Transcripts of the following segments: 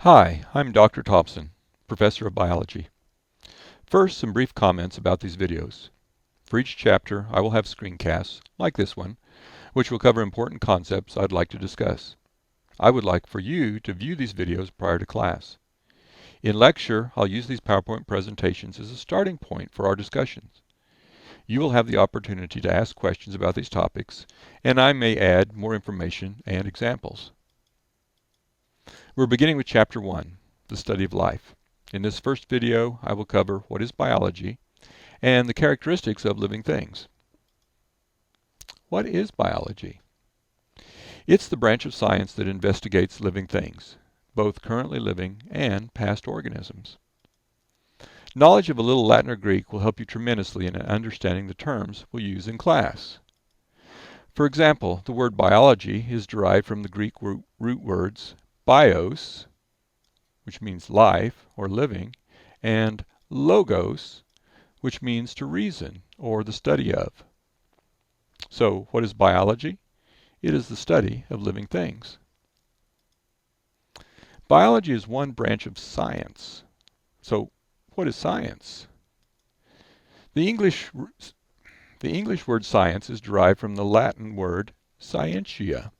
Hi, I'm Dr. Thompson, Professor of Biology. First, some brief comments about these videos. For each chapter, I will have screencasts, like this one, which will cover important concepts I'd like to discuss. I would like for you to view these videos prior to class. In lecture, I'll use these PowerPoint presentations as a starting point for our discussions. You will have the opportunity to ask questions about these topics, and I may add more information and examples. We're beginning with Chapter 1, the study of life. In this first video, I will cover what is biology and the characteristics of living things. What is biology? It's the branch of science that investigates living things, both currently living and past organisms. Knowledge of a little Latin or Greek will help you tremendously in understanding the terms we'll use in class. For example, the word biology is derived from the Greek root words bios, which means life or living, and logos, which means to reason or the study of. So, what is biology? It is the study of living things. Biology is one branch of science. So, what is science? The English word science is derived from the Latin word scientia.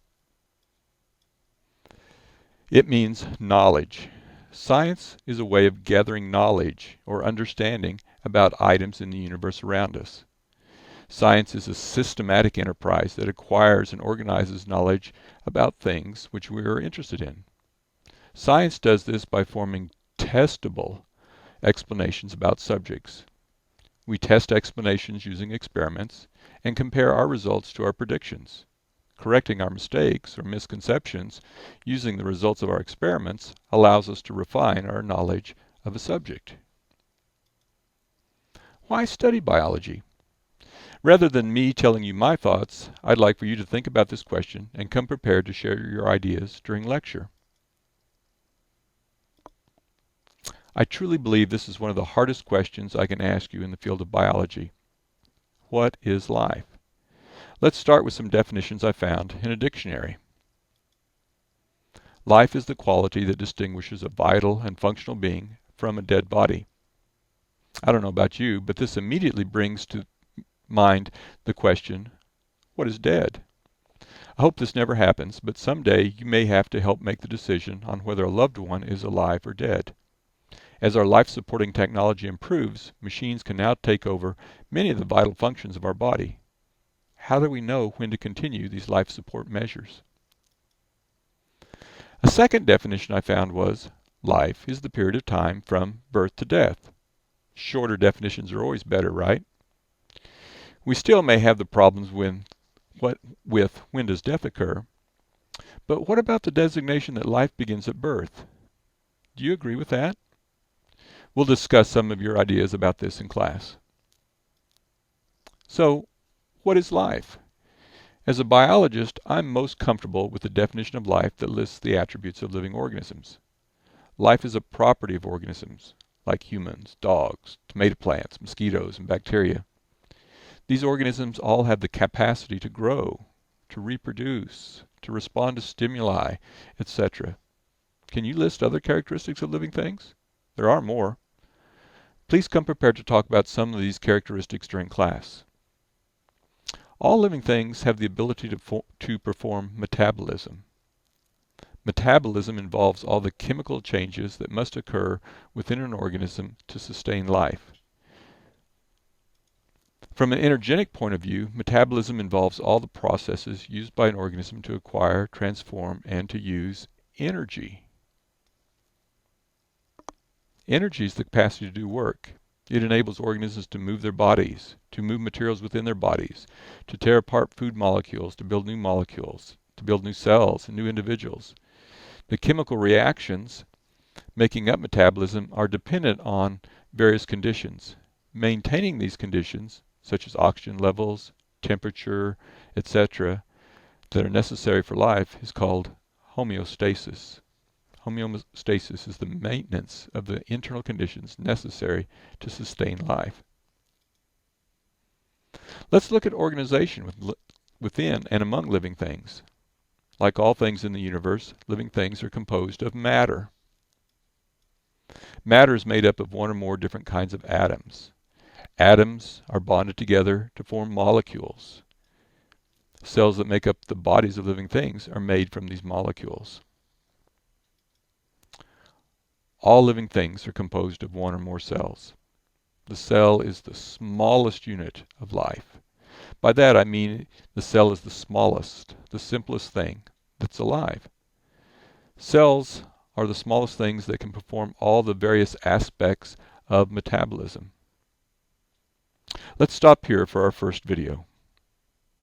It means knowledge. Science is a way of gathering knowledge or understanding about items in the universe around us. Science is a systematic enterprise that acquires and organizes knowledge about things which we are interested in. Science does this by forming testable explanations about subjects. We test explanations using experiments and compare our results to our predictions. Correcting our mistakes or misconceptions using the results of our experiments allows us to refine our knowledge of a subject. Why study biology? Rather than me telling you my thoughts, I'd like for you to think about this question and come prepared to share your ideas during lecture. I truly believe this is one of the hardest questions I can ask you in the field of biology. What is life? Let's start with some definitions I found in a dictionary. Life is the quality that distinguishes a vital and functional being from a dead body. I don't know about you, but this immediately brings to mind the question, what is dead? I hope this never happens, but someday you may have to help make the decision on whether a loved one is alive or dead. As our life-supporting technology improves, machines can now take over many of the vital functions of our body. How do we know when to continue these life support measures? A second definition I found was, life is the period of time from birth to death. Shorter definitions are always better, right? We still may have the problems with when does death occur, but what about the designation that life begins at birth? Do you agree with that? We'll discuss some of your ideas about this in class. So, what is life? As a biologist, I'm most comfortable with the definition of life that lists the attributes of living organisms. Life is a property of organisms, like humans, dogs, tomato plants, mosquitoes, and bacteria. These organisms all have the capacity to grow, to reproduce, to respond to stimuli, etc. Can you list other characteristics of living things? There are more. Please come prepared to talk about some of these characteristics during class. All living things have the ability to perform metabolism. Metabolism involves all the chemical changes that must occur within an organism to sustain life. From an energetic point of view, metabolism involves all the processes used by an organism to acquire, transform, and to use energy. Energy is the capacity to do work. It enables organisms to move their bodies, to move materials within their bodies, to tear apart food molecules, to build new molecules, to build new cells and new individuals. The chemical reactions making up metabolism are dependent on various conditions. Maintaining these conditions, such as oxygen levels, temperature, etc., that are necessary for life is called homeostasis. Homeostasis is the maintenance of the internal conditions necessary to sustain life. Let's look at organization within and among living things. Like all things in the universe, living things are composed of matter. Matter is made up of one or more different kinds of atoms. Atoms are bonded together to form molecules. Cells that make up the bodies of living things are made from these molecules. All living things are composed of one or more cells. The cell is the smallest unit of life. By that I mean the cell is the smallest, the simplest thing that's alive. Cells are the smallest things that can perform all the various aspects of metabolism. Let's stop here for our first video.